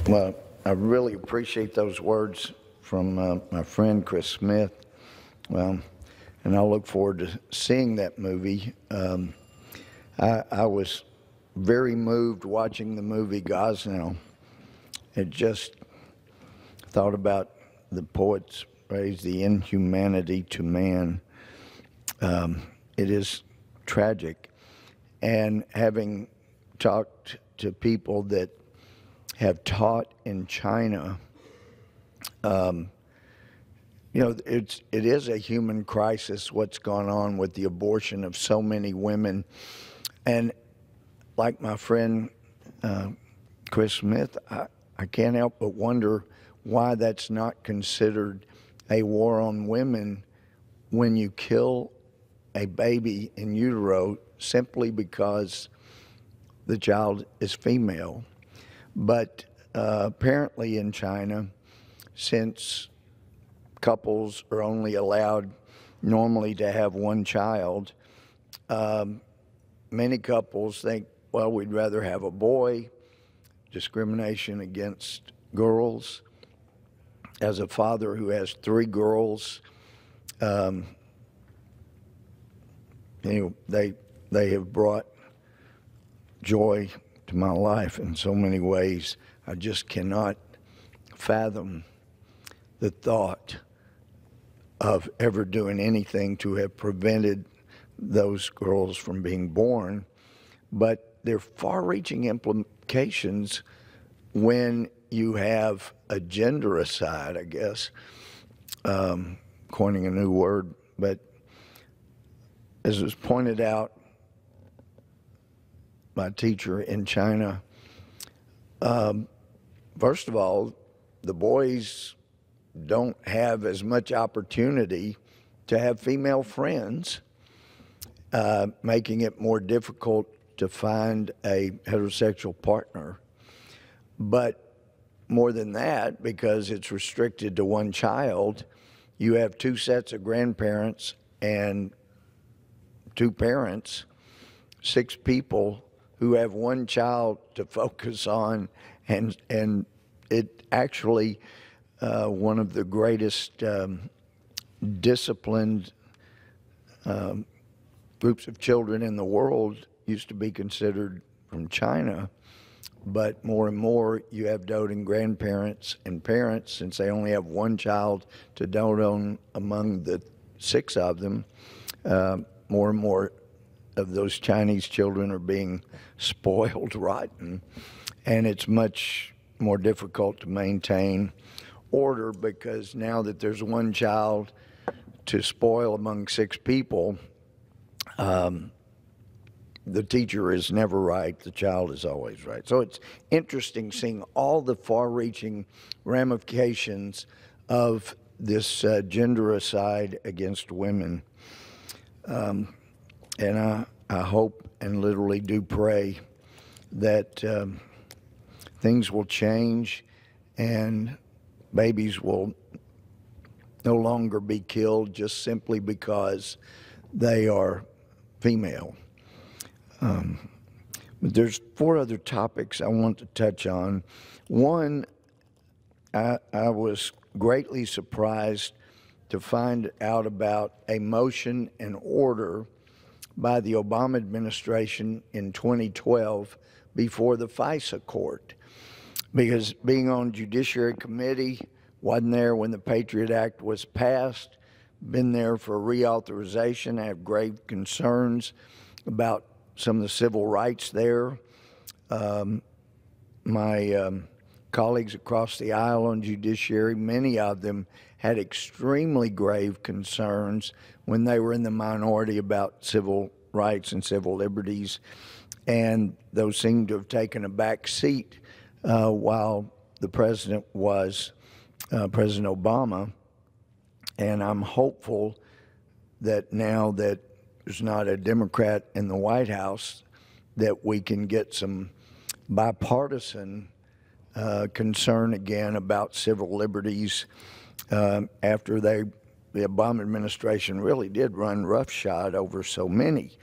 Well, I really appreciate those words from my friend Chris Smith. Well, and I look forward to seeing that movie. I was very moved watching the movie Gosnell. It just thought about the poet's phrase, the inhumanity to man. It is tragic. And having talked to people that have taught in China, it is a human crisis what's gone on with the abortion of so many women. And like my friend Chris Smith, I can't help but wonder why that's not considered a war on women when you kill a baby in utero simply because the child is female. But apparently in China, since couples are only allowed normally to have one child, many couples think, well, we'd rather have a boy. Discrimination against girls. As a father who has 3 girls, they have brought joy to my life in so many ways. I just cannot fathom the thought of ever doing anything to have prevented those girls from being born. But there are far-reaching implications when you have a gendericide, I guess, coining a new word. But as was pointed out by a teacher in China, first of all, the boys don't have as much opportunity to have female friends, making it more difficult to find a heterosexual partner. But more than that, because it's restricted to one child, you have 2 sets of grandparents and 2 parents, 6 people who have one child to focus on, and it actually one of the greatest disciplined groups of children in the world used to be considered from China, but more and more you have doting grandparents and parents, since they only have one child to dote on among the 6 of them. More and more of those Chinese children are being spoiled rotten, and it's much more difficult to maintain order because now that there's one child to spoil among 6 people, the teacher is never right, the child is always right. So it's interesting seeing all the far-reaching ramifications of this gendericide against women. And I hope and literally do pray that things will change and babies will no longer be killed just simply because they are female. But there's 4 other topics I want to touch on. One, I was greatly surprised to find out about a motion and order by the Obama administration in 2012 before the FISA court. Because being on Judiciary Committee, wasn't there when the Patriot Act was passed, been there for reauthorization. I have grave concerns about some of the civil rights there. My colleagues across the aisle on Judiciary, many of them had extremely grave concerns when they were in the minority about civil rights and civil liberties, and those seem to have taken a back seat while the president was President Obama. And I'm hopeful that now that there's not a Democrat in the White House, that we can get some bipartisan concern again about civil liberties after the Obama administration really did run roughshod over so many.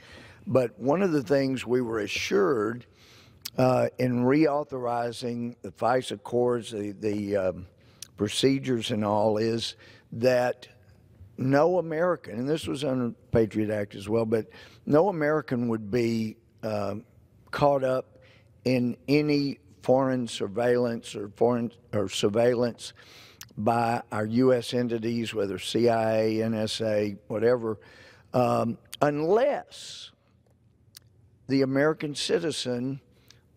But one of the things we were assured in reauthorizing the FISA accords, the procedures and all, is that no American, and this was under Patriot Act as well, but no American would be caught up in any foreign surveillance or surveillance by our U.S. entities, whether CIA, NSA, whatever, unless the American citizen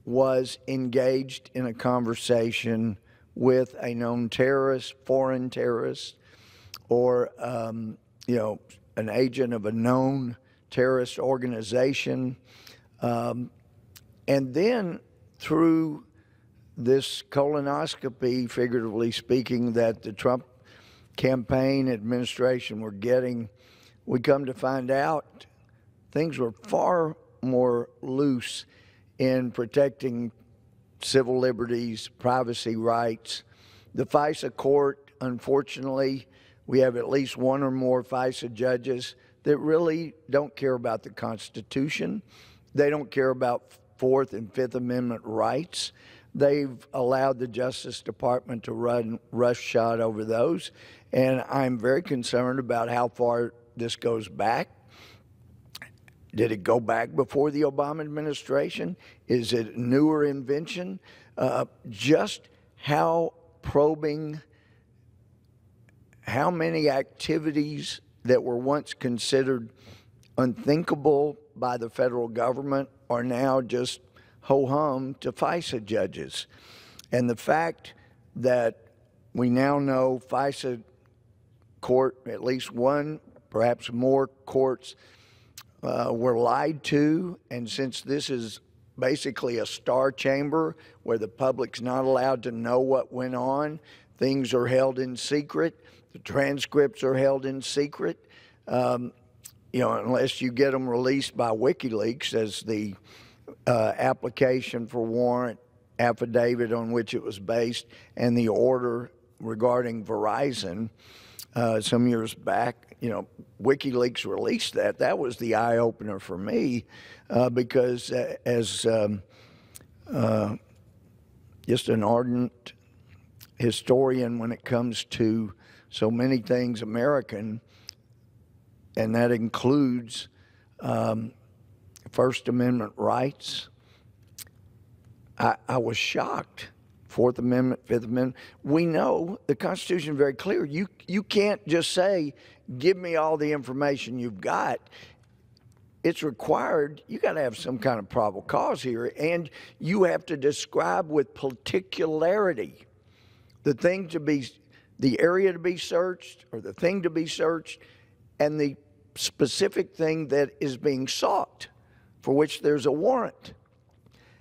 was engaged in a conversation with a known terrorist, foreign terrorist, or you know, an agent of a known terrorist organization, and then through this colonoscopy, figuratively speaking, that the Trump campaign administration were getting, we come to find out things were far more loose in protecting civil liberties, privacy rights. The FISA court, unfortunately, we have at least one or more FISA judges that really don't care about the Constitution. They don't care about Fourth and Fifth Amendment rights. They've allowed the Justice Department to run roughshod over those. And I'm very concerned about how far this goes back. Did it go back before the Obama administration? Is it a newer invention? Just how probing, how many activities that were once considered unthinkable by the federal government are now just ho-hum to FISA judges. And the fact that we now know FISA court, at least one, perhaps more courts, were lied to, and since this is basically a star chamber where the public's not allowed to know what went on, things are held in secret, the transcripts are held in secret, you know, unless you get them released by WikiLeaks as the application for warrant affidavit on which it was based and the order regarding Verizon some years back. You know, WikiLeaks released that. That was the eye-opener for me because as just an ardent historian when it comes to so many things American, and that includes First Amendment rights, I was shocked. Fourth Amendment, Fifth Amendment. We know the Constitution is very clear. You can't just say, give me all the information you've got. It's required. You got to have some kind of probable cause here, and you have to describe with particularity the thing to be, the area to be searched, or the thing to be searched, and the specific thing that is being sought, for which there's a warrant.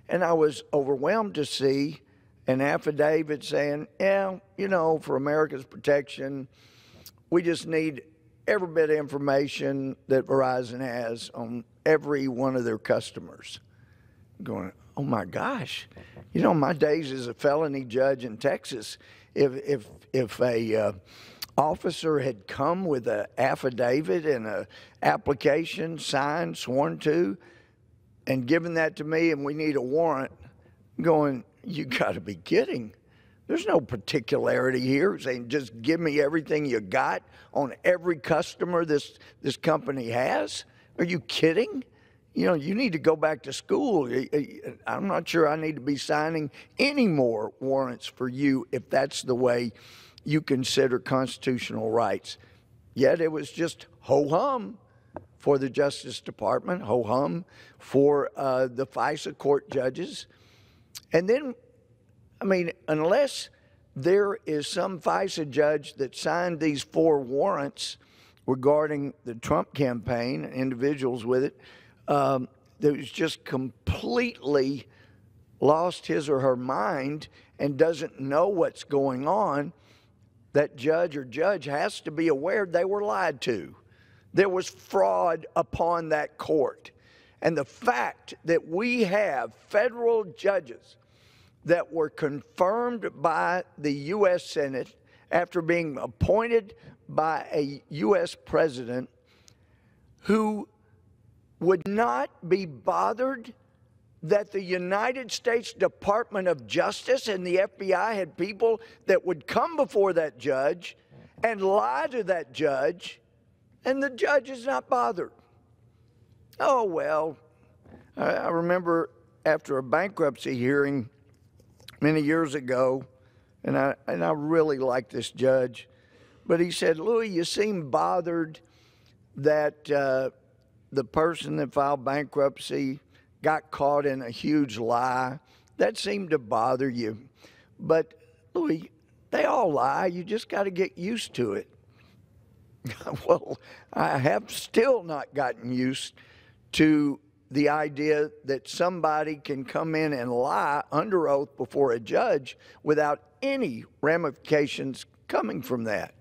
And I was overwhelmed to see an affidavit saying, yeah, you know, for America's protection, we just need every bit of information that Verizon has on every one of their customers. Going, oh my gosh, you know, my days as a felony judge in Texas, if a officer had come with an affidavit and an application signed, sworn to, and given that to me, and we need a warrant, going, you got to be kidding. There's no particularity here saying just give me everything you got on every customer this company has. Are you kidding? You know, you need to go back to school. I'm not sure I need to be signing any more warrants for you if that's the way you consider constitutional rights. Yet it was just ho-hum for the Justice Department, ho-hum for the FISA court judges. And then, I mean, unless there is some FISA judge that signed these 4 warrants regarding the Trump campaign, individuals with it, that was just completely lost his or her mind and doesn't know what's going on, that judge or judge has to be aware they were lied to. There was fraud upon that court. And the fact that we have federal judges that were confirmed by the U.S. Senate after being appointed by a U.S. president who would not be bothered that the United States Department of Justice and the FBI had people that would come before that judge and lie to that judge, and the judge is not bothered. Oh, well, I remember after a bankruptcy hearing many years ago, and I really liked this judge, but he said, Louie, you seem bothered that the person that filed bankruptcy got caught in a huge lie. That seemed to bother you. But, Louie, they all lie. You just got to get used to it. Well, I have still not gotten used to the idea that somebody can come in and lie under oath before a judge without any ramifications coming from that.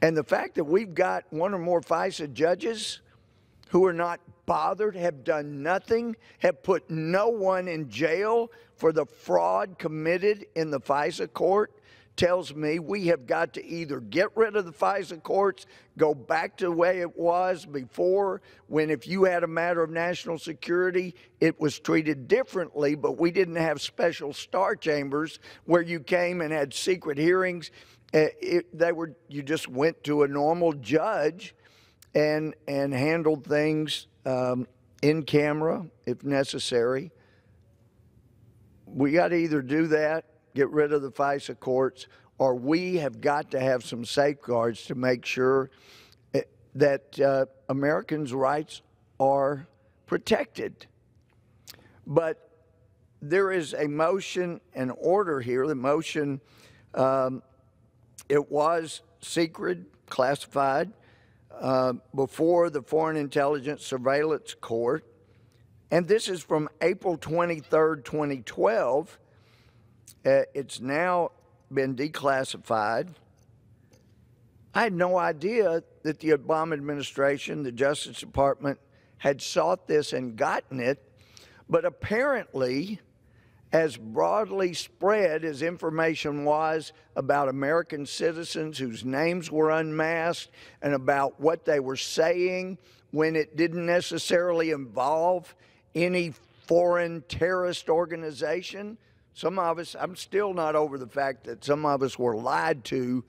And the fact that we've got one or more FISA judges who are not bothered, have done nothing, have put no one in jail for the fraud committed in the FISA court, tells me we have got to either get rid of the FISA courts, go back to the way it was before, when if you had a matter of national security, it was treated differently, but we didn't have special star chambers where you came and had secret hearings. You just went to a normal judge and handled things in camera if necessary. We got to either do that, get rid of the FISA courts, or we have got to have some safeguards to make sure that Americans' rights are protected. But there is a motion and order here. The motion, it was secret, classified, before the Foreign Intelligence Surveillance Court. And this is from April 23rd, 2012. It's now been declassified. I had no idea that the Obama administration, the Justice Department, had sought this and gotten it. But apparently, as broadly spread as information was about American citizens whose names were unmasked and about what they were saying when it didn't necessarily involve any foreign terrorist organization, some of us, I'm still not over the fact that some of us were lied to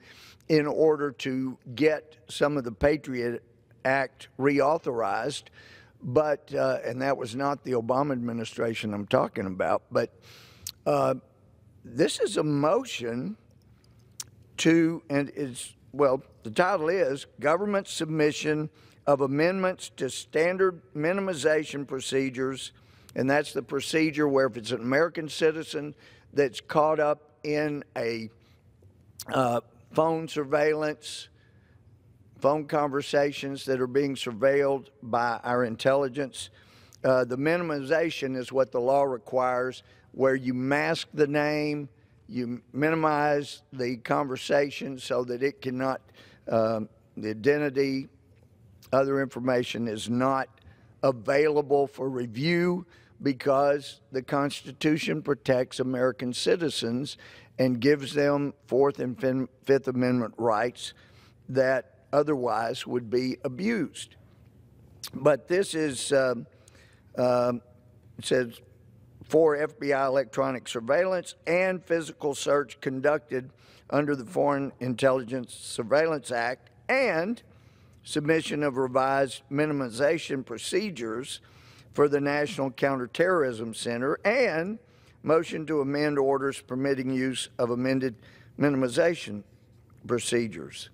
in order to get some of the Patriot Act reauthorized. But, and that was not the Obama administration I'm talking about, but this is a motion to, and it's, well, the title is Government Submission of Amendments to Standard Minimization Procedures, and that's the procedure where if it's an American citizen that's caught up in a phone surveillance, phone conversations that are being surveilled by our intelligence, the minimization is what the law requires, where you mask the name, you minimize the conversation so that it cannot, the identity, other information is not available for review, because the Constitution protects American citizens and gives them Fourth and Fifth Amendment rights that otherwise would be abused. But this is, it says, for FBI electronic surveillance and physical search conducted under the Foreign Intelligence Surveillance Act, and submission of revised minimization procedures for the National Counterterrorism Center, and motion to amend orders permitting use of amended minimization procedures.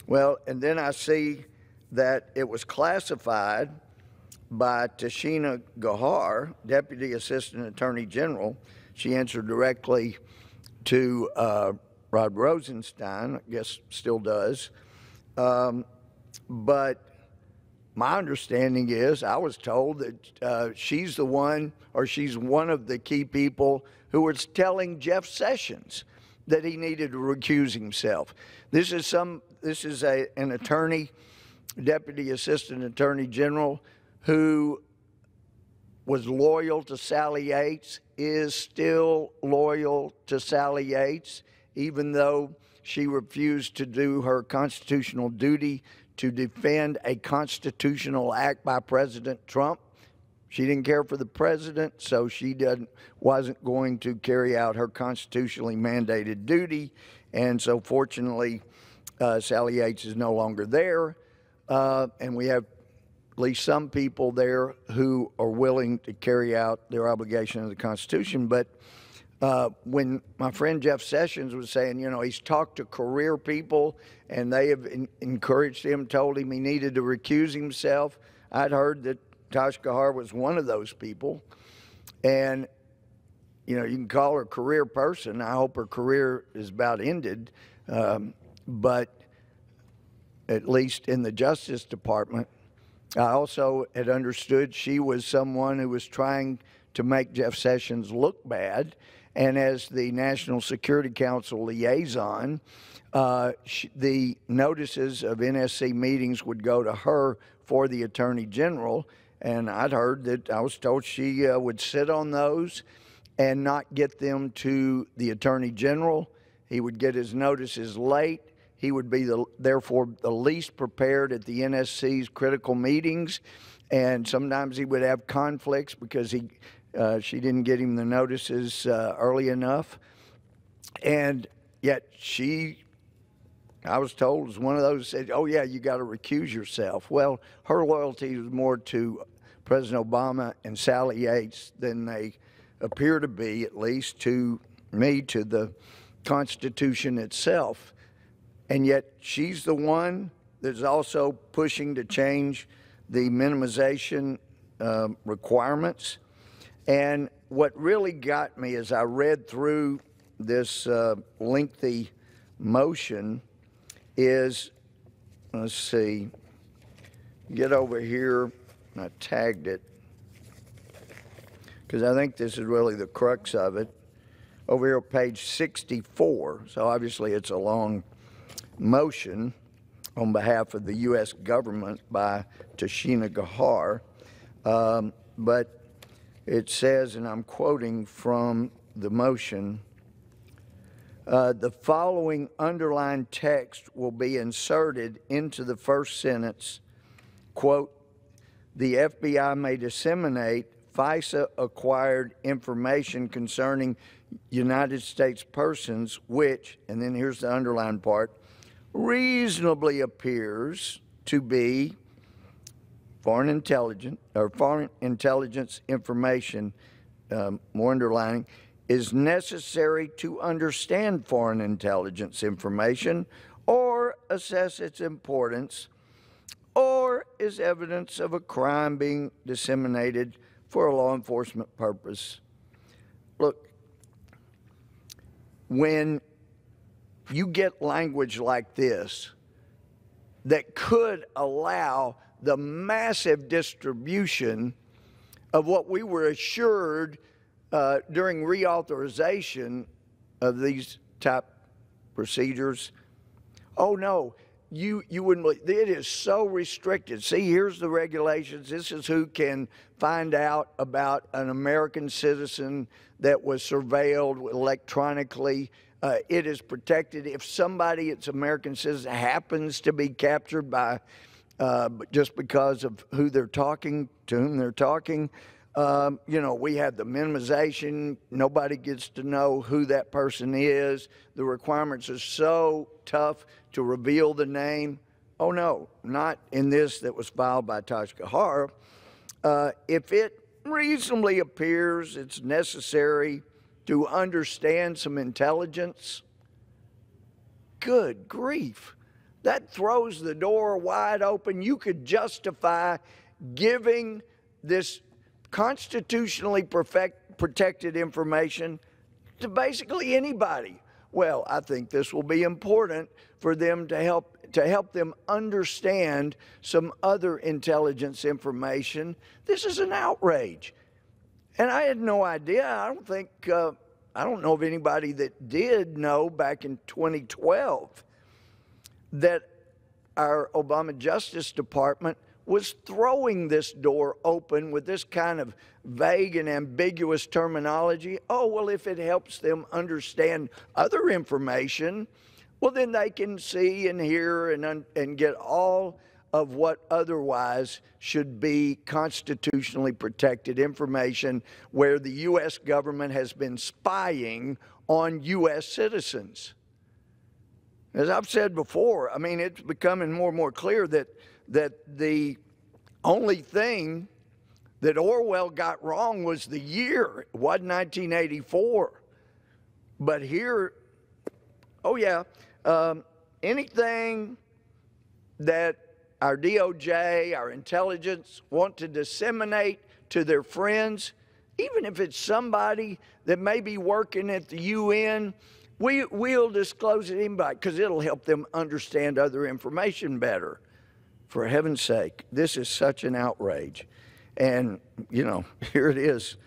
Well, and then I see that it was classified by Louie Gohmert, Deputy Assistant Attorney General. She answered directly to Rod Rosenstein, I guess still does. But my understanding is, I was told that she's the one, or she's one of the key people who was telling Jeff Sessions that he needed to recuse himself. This is an attorney, Deputy Assistant Attorney General, who was loyal to Sally Yates, is still loyal to Sally Yates, even though she refused to do her constitutional duty to defend a constitutional act by President Trump. She didn't care for the president, so she wasn't going to carry out her constitutionally mandated duty. And so fortunately, Sally Yates is no longer there. And we have at least some people there who are willing to carry out their obligation of the Constitution. But when my friend Jeff Sessions was saying, you know, he's talked to career people and they have encouraged him, told him he needed to recuse himself, I'd heard that Tosh Gohmert was one of those people. And, you know, you can call her a career person. I hope her career is about ended. But at least in the Justice Department, I also had understood she was someone who was trying to make Jeff Sessions look bad. And as the National Security Council liaison, the notices of NSC meetings would go to her for the Attorney General. And I'd heard that, I was told she would sit on those and not get them to the Attorney General. He would get his notices late. He would be, therefore, the least prepared at the NSC's critical meetings. And sometimes he would have conflicts because she didn't get him the notices early enough. And yet she, I was told, was one of those who said, oh, yeah, you got to recuse yourself. Well, her loyalty was more to President Obama and Sally Yates than they appear to be, at least to me, to the Constitution itself. And yet she's the one that's also pushing to change the minimization requirements. And what really got me as I read through this lengthy motion is, let's see, get over here, and I tagged it, because I think this is really the crux of it. Over here, page 64, so obviously it's a long motion on behalf of the U.S. government by Tashina Gahar, but it says, and I'm quoting from the motion, the following underlined text will be inserted into the first sentence, quote, the FBI may disseminate FISA-acquired information concerning United States persons which, and then here's the underlined part, reasonably appears to be foreign intelligence information, more underlining, is necessary to understand foreign intelligence information or assess its importance, or is evidence of a crime being disseminated for a law enforcement purpose. Look, when you get language like this that could allow the massive distribution of what we were assured during reauthorization of these type procedures, oh no, you wouldn't believe, it is so restricted. See, here's the regulations. This is who can find out about an American citizen that was surveilled electronically. It is protected. If somebody, it's American citizen, happens to be captured by just because of who they're talking, to whom they're talking, you know, we have the minimization. Nobody gets to know who that person is. The requirements are so tough to reveal the name. Oh, no, not in this that was filed by Tosh Gohmert. If it reasonably appears it's necessary to understand some intelligence, good grief. That throws the door wide open. You could justify giving this constitutionally protected information to basically anybody. Well, I think this will be important for them to help them understand some other intelligence information. This is an outrage. And I had no idea. I don't know of anybody that did know back in 2012 that our Obama Justice Department was throwing this door open with this kind of vague and ambiguous terminology. Oh, well, if it helps them understand other information, well, then they can see and hear and get all of what otherwise should be constitutionally protected information, where the U.S. government has been spying on U.S. citizens. As I've said before, I mean, it's becoming more and more clear that the only thing that Orwell got wrong was the year. It wasn't 1984. But here, oh yeah, anything that our DOJ, our intelligence want to disseminate to their friends, even if it's somebody that may be working at the UN, we'll disclose it to anybody because it'll help them understand other information better. For heaven's sake, this is such an outrage. And, you know, here it is,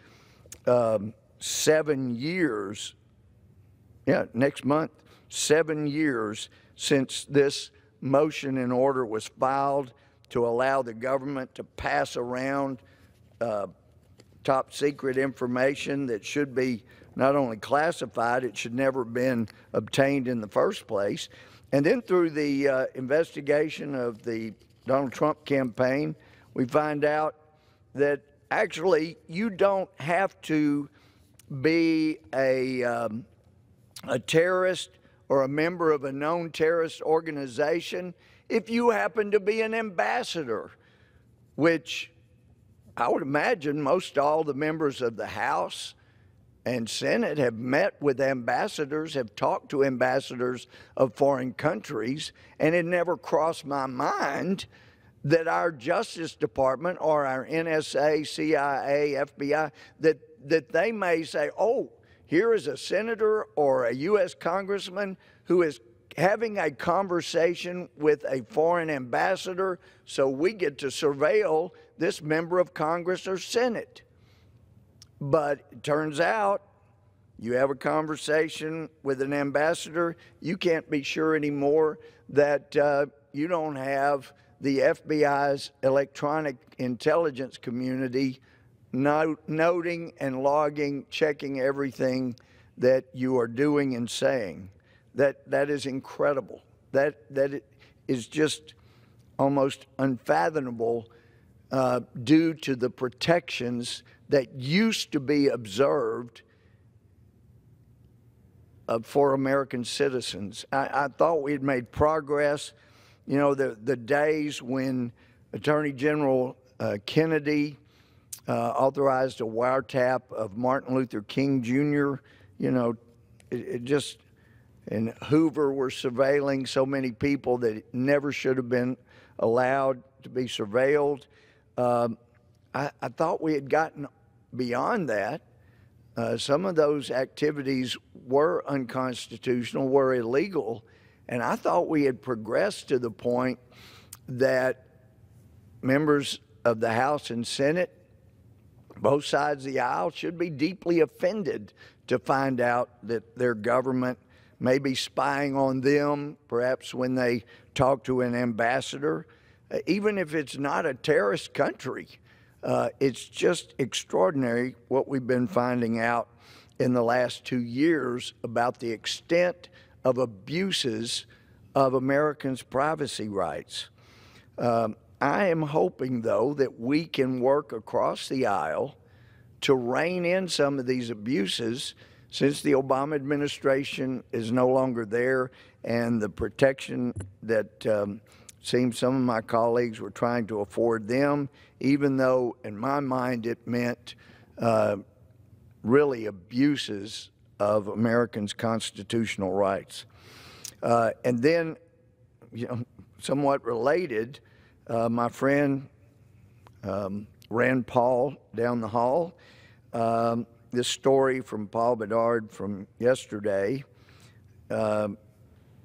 7 years, next month, 7 years since this motion and order was filed to allow the government to pass around top secret information that should be not only classified, it should never have been obtained in the first place. And then through the investigation of the Donald Trump campaign, we find out that actually you don't have to be a terrorist or a member of a known terrorist organization if you happen to be an ambassador, which I would imagine most all the members of the House and Senate have met with ambassadors, have talked to ambassadors of foreign countries, and it never crossed my mind that our Justice Department or our NSA, CIA, FBI, that they may say, oh, here is a senator or a U.S. congressman who is having a conversation with a foreign ambassador, so we get to surveil this member of Congress or Senate. But it turns out you have a conversation with an ambassador, you can't be sure anymore that you don't have the FBI's electronic intelligence community noting and logging, checking everything that you are doing and saying. That is incredible. That is just almost unfathomable due to the protections that used to be observed for American citizens. I thought we had made progress. You know, the days when Attorney General Kennedy authorized a wiretap of Martin Luther King Jr., you know, it just, and Hoover were surveilling so many people that it never should have been allowed to be surveilled. I thought we had gotten beyond that. Some of those activities were unconstitutional, were illegal, and I thought we had progressed to the point that members of the House and Senate, both sides of the aisle, should be deeply offended to find out that their government may be spying on them, perhaps when they talk to an ambassador, even if it's not a terrorist country. It's just extraordinary what we've been finding out in the last 2 years about the extent of abuses of Americans' privacy rights. I am hoping, though, that we can work across the aisle to rein in some of these abuses, since the Obama administration is no longer there, and the protection that seems some of my colleagues were trying to afford them, even though in my mind it meant really abuses of Americans' constitutional rights. And then, you know, somewhat related, my friend Rand Paul down the hall, this story from Paul Bedard from yesterday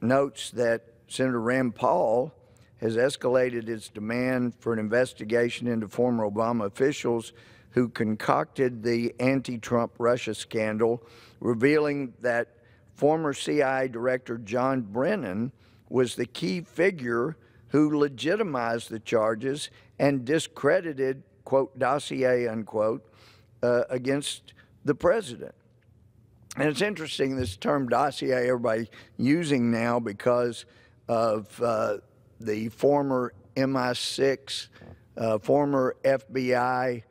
notes that Senator Rand Paul has escalated its demand for an investigation into former Obama officials who concocted the anti-Trump Russia scandal, revealing that former CIA Director John Brennan was the key figure who legitimized the charges and discredited, quote, dossier, unquote, against the president. And it's interesting, this term dossier, everybody using now because of the former MI6, former FBI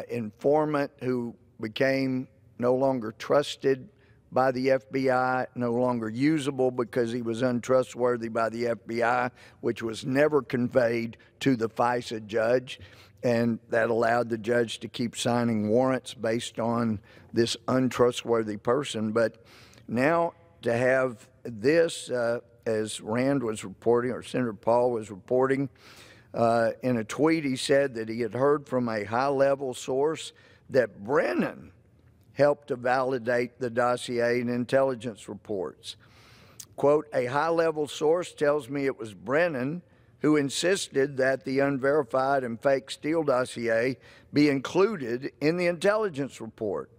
informant who became no longer trusted by the FBI, no longer usable because he was untrustworthy by the FBI, which was never conveyed to the FISA judge. And that allowed the judge to keep signing warrants based on this untrustworthy person. But now to have this, as Rand was reporting, or Senator Paul was reporting, in a tweet, he said that he had heard from a high-level source that Brennan helped to validate the dossier and intelligence reports. Quote, a high-level source tells me it was Brennan who insisted that the unverified and fake Steele dossier be included in the intelligence report.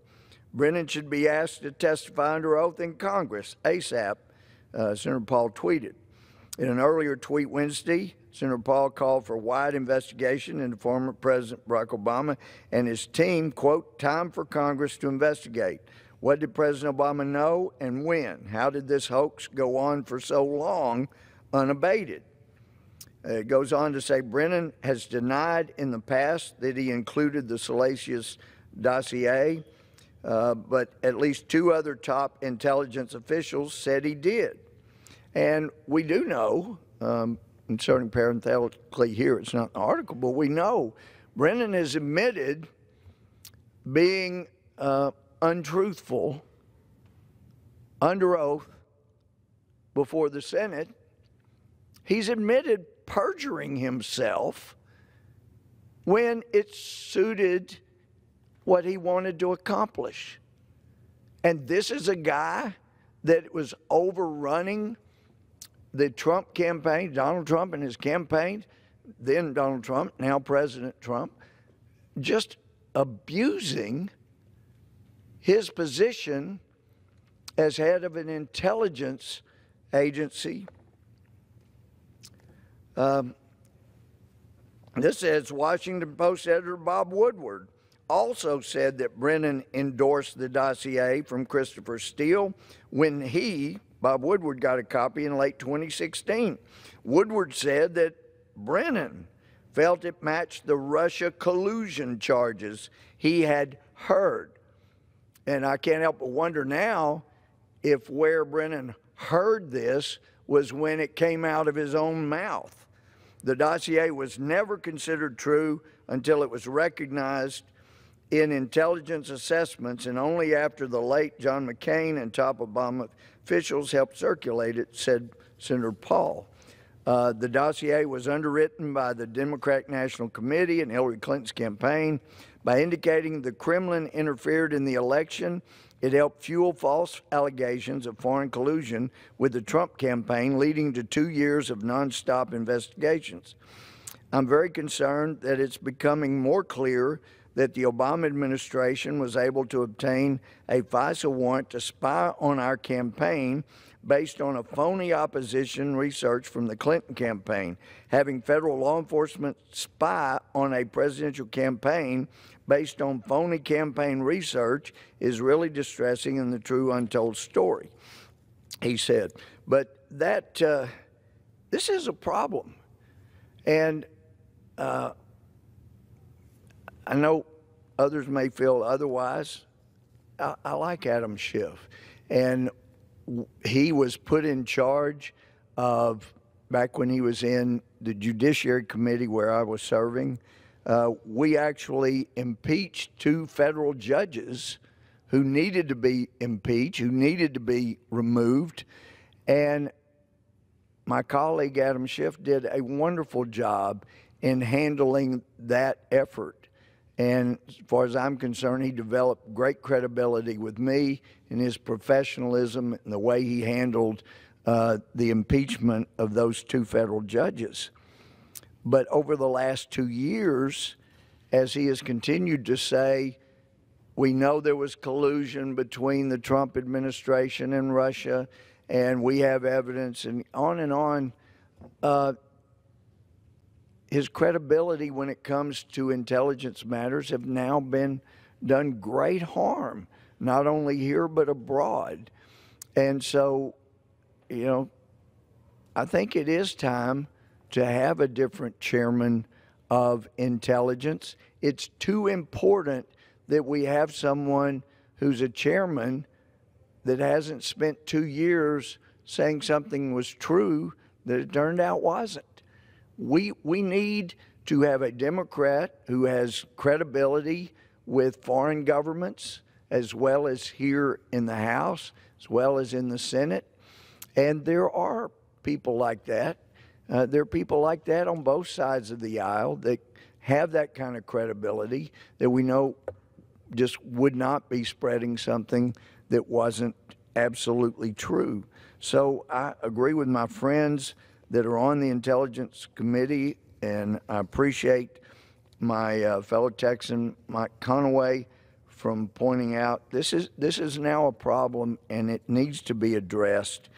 Brennan should be asked to testify under oath in Congress ASAP, Senator Paul tweeted. In an earlier tweet Wednesday, Senator Paul called for a wide investigation into former President Barack Obama and his team, quote, time for Congress to investigate. What did President Obama know and when? How did this hoax go on for so long unabated? It goes on to say Brennan has denied in the past that he included the salacious dossier, but at least two other top intelligence officials said he did. And we do know, inserting parenthetically here, it's not an article, but we know Brennan has admitted being untruthful under oath before the Senate. He's admitted perjuring himself when it suited what he wanted to accomplish. And this is a guy that was overrunning the Trump campaign, Donald Trump and his campaign, then Donald Trump, now President Trump, just abusing his position as head of an intelligence agency. This says Washington Post editor Bob Woodward also said that Brennan endorsed the dossier from Christopher Steele when he, Bob Woodward, got a copy in late 2016. Woodward said that Brennan felt it matched the Russia collusion charges he had heard. And I can't help but wonder now if where Brennan heard this was when it came out of his own mouth. The dossier was never considered true until it was recognized in intelligence assessments, and only after the late John McCain and top Obama officials helped circulate it, said Senator Paul. The dossier was underwritten by the Democratic National Committee and Hillary Clinton's campaign. By indicating the Kremlin interfered in the election, it helped fuel false allegations of foreign collusion with the Trump campaign, leading to 2 years of nonstop investigations. I'm very concerned that it's becoming more clear that the Obama administration was able to obtain a FISA warrant to spy on our campaign based on a phony opposition research from the Clinton campaign. Having federal law enforcement spy on a presidential campaign based on phony campaign research is really distressing and the true untold story, he said. But that, this is a problem. And I know others may feel otherwise. I like Adam Schiff. And he was put in charge of, back when he was in the Judiciary Committee where I was serving, we actually impeached 2 federal judges who needed to be impeached, who needed to be removed. And my colleague Adam Schiff did a wonderful job in handling that effort. And as far as I'm concerned, he developed great credibility with me in his professionalism and the way he handled the impeachment of those 2 federal judges. But over the last 2 years, as he has continued to say, we know there was collusion between the Trump administration and Russia, and we have evidence, and on, his credibility when it comes to intelligence matters have now been done great harm, not only here but abroad. And so, you know, I think it is time to have a different chairman of intelligence. It's too important that we have someone who's a chairman that hasn't spent 2 years saying something was true that it turned out wasn't. We need to have a Democrat who has credibility with foreign governments, as well as here in the House, as well as in the Senate. And there are people like that. There are people like that on both sides of the aisle that have that kind of credibility that we know just would not be spreading something that wasn't absolutely true. So I agree with my friends that are on the Intelligence Committee, and I appreciate my fellow Texan, Mike Conaway, from pointing out this is now a problem and it needs to be addressed.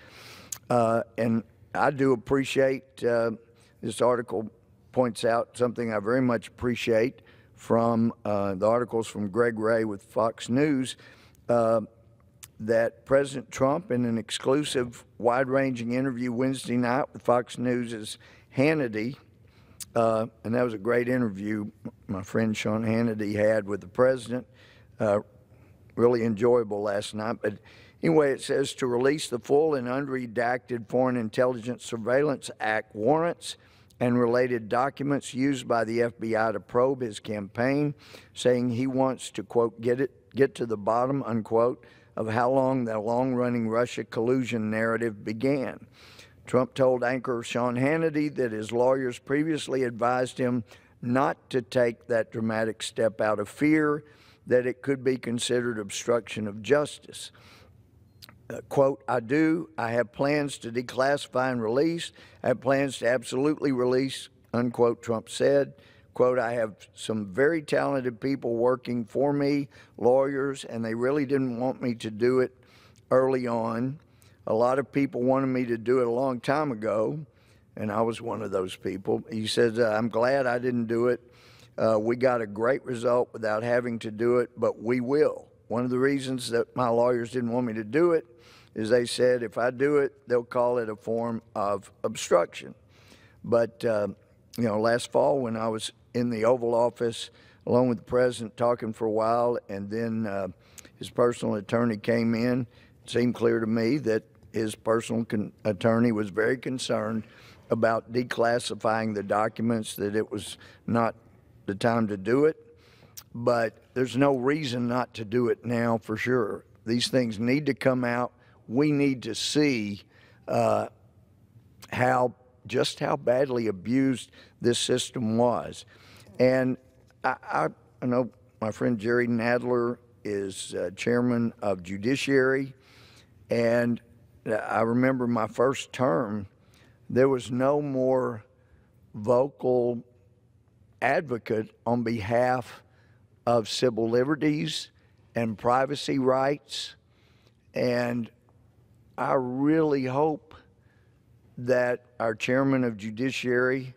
And I do appreciate this article points out something I very much appreciate from the articles from Greg Ray with Fox News, that President Trump, in an exclusive wide-ranging interview Wednesday night with Fox News' Hannity, and that was a great interview my friend Sean Hannity had with the president, really enjoyable last night. But anyway, it says to release the full and unredacted Foreign Intelligence Surveillance Act warrants and related documents used by the FBI to probe his campaign, saying he wants to, quote, get to the bottom, unquote, of how long the long-running Russia collusion narrative began. Trump told anchor Sean Hannity that his lawyers previously advised him not to take that dramatic step out of fear that it could be considered obstruction of justice. Quote, I have plans to declassify and release. I have plans to absolutely release, unquote, Trump said. Quote, I have some very talented people working for me, lawyers, and they really didn't want me to do it early on. A lot of people wanted me to do it a long time ago, and I was one of those people. He says, I'm glad I didn't do it. We got a great result without having to do it, but we will. One of the reasons that my lawyers didn't want me to do it is they said if I do it, they'll call it a form of obstruction. But, you know, last fall when I was in the Oval Office along with the president talking for a while, and then his personal attorney came in, it seemed clear to me that his personal attorney was very concerned about declassifying the documents, that it was not the time to do it. But there's no reason not to do it now for sure. These things need to come out. We need to see just how badly abused this system was. And I know my friend Jerry Nadler is chairman of Judiciary, and I remember my first term, there was no more vocal advocate on behalf of civil liberties and privacy rights. And I really hope that our chairman of Judiciary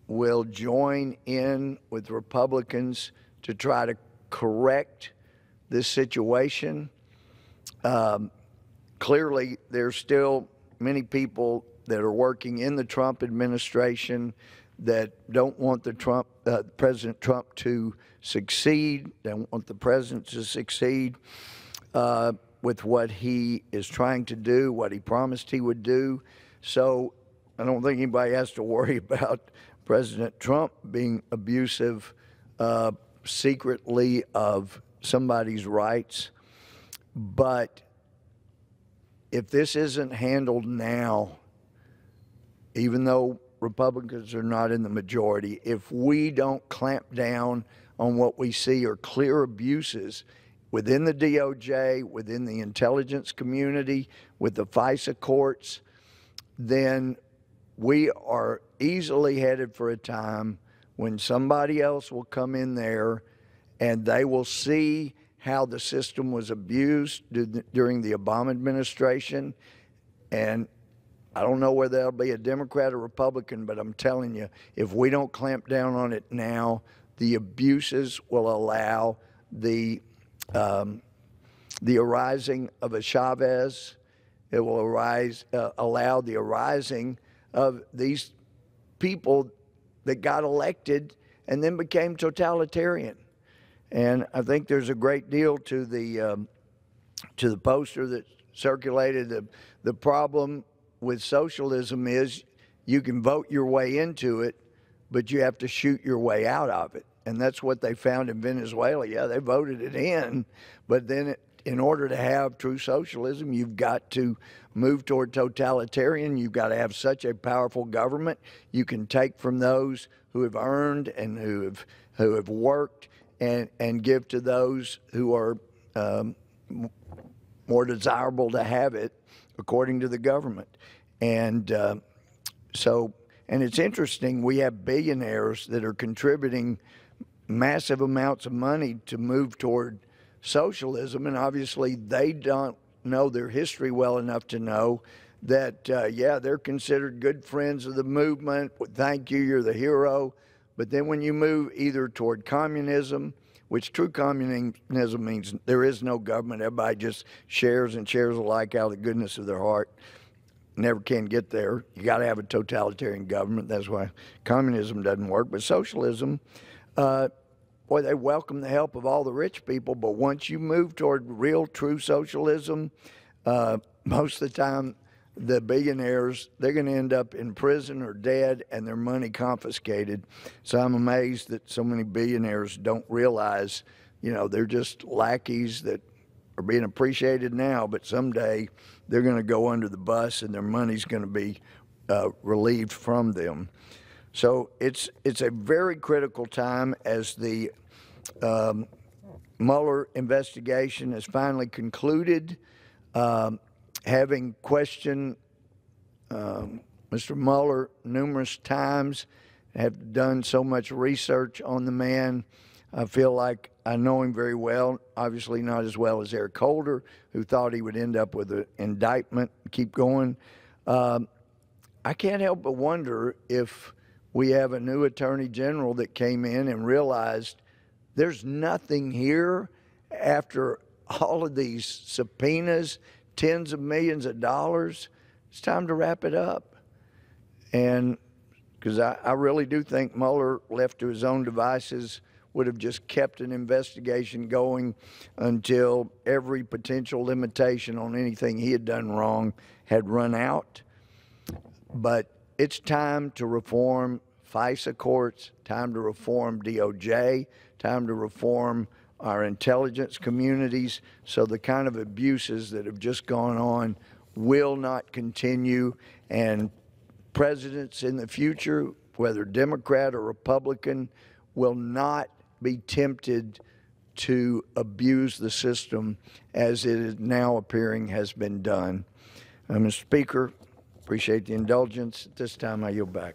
will join in with Republicans to try to correct this situation. Clearly, there's still many people that are working in the Trump administration that don't want the President Trump to succeed. They don't want the president to succeed with what he is trying to do, what he promised he would do. So I don't think anybody has to worry about President Trump being abusive secretly of somebody's rights. But if this isn't handled now, even though Republicans are not in the majority, if we don't clamp down on what we see are clear abuses within the DOJ, within the intelligence community, with the FISA courts, then we are easily headed for a time when somebody else will come in there and they will see how the system was abused during the Obama administration. And I don't know whether that'll be a Democrat or Republican, but I'm telling you, if we don't clamp down on it now, the abuses will allow the arising of a Chavez. It will allow the arising of these people that got elected and then became totalitarian. And I think there's a great deal to the poster that circulated. The problem with socialism is you can vote your way into it, but you have to shoot your way out of it. And that's what they found in Venezuela. Yeah, they voted it in, but then in order to have true socialism, you've got to move toward totalitarian. You've got to have such a powerful government. You can take from those who have earned and who have worked and give to those who are more desirable to have it according to the government. And and it's interesting, we have billionaires that are contributing massive amounts of money to move toward socialism, and obviously they don't know their history well enough to know that, yeah, they're considered good friends of the movement. Thank you, you're the hero. But then when you move either toward communism, which true communism means there is no government, everybody just shares and shares alike out of the goodness of their heart. Never can get there. You got to have a totalitarian government. That's why communism doesn't work. But socialism, boy, they welcome the help of all the rich people, but once you move toward real, true socialism, most of the time, the billionaires, they're going to end up in prison or dead and their money confiscated. So I'm amazed that so many billionaires don't realize, you know, they're just lackeys that are being appreciated now, but someday they're going to go under the bus and their money's going to be relieved from them. So it's a very critical time as the Mueller investigation is finally concluded. Having questioned Mr. Mueller numerous times, have done so much research on the man, I feel like I know him very well, obviously not as well as Eric Holder, who thought he would end up with an indictment, keep going. I can't help but wonder if we have a new attorney general that came in and realized there's nothing here after all of these subpoenas, tens of millions of dollars. It's time to wrap it up. And because I really do think Mueller, left to his own devices, would have just kept an investigation going until every potential limitation on anything he had done wrong had run out. But it's time to reform FISA courts, time to reform DOJ, time to reform our intelligence communities so the kind of abuses that have just gone on will not continue, and presidents in the future, whether Democrat or Republican, will not be tempted to abuse the system as it is now appearing has been done. Mr. Speaker, appreciate the indulgence. At this time, I yield back.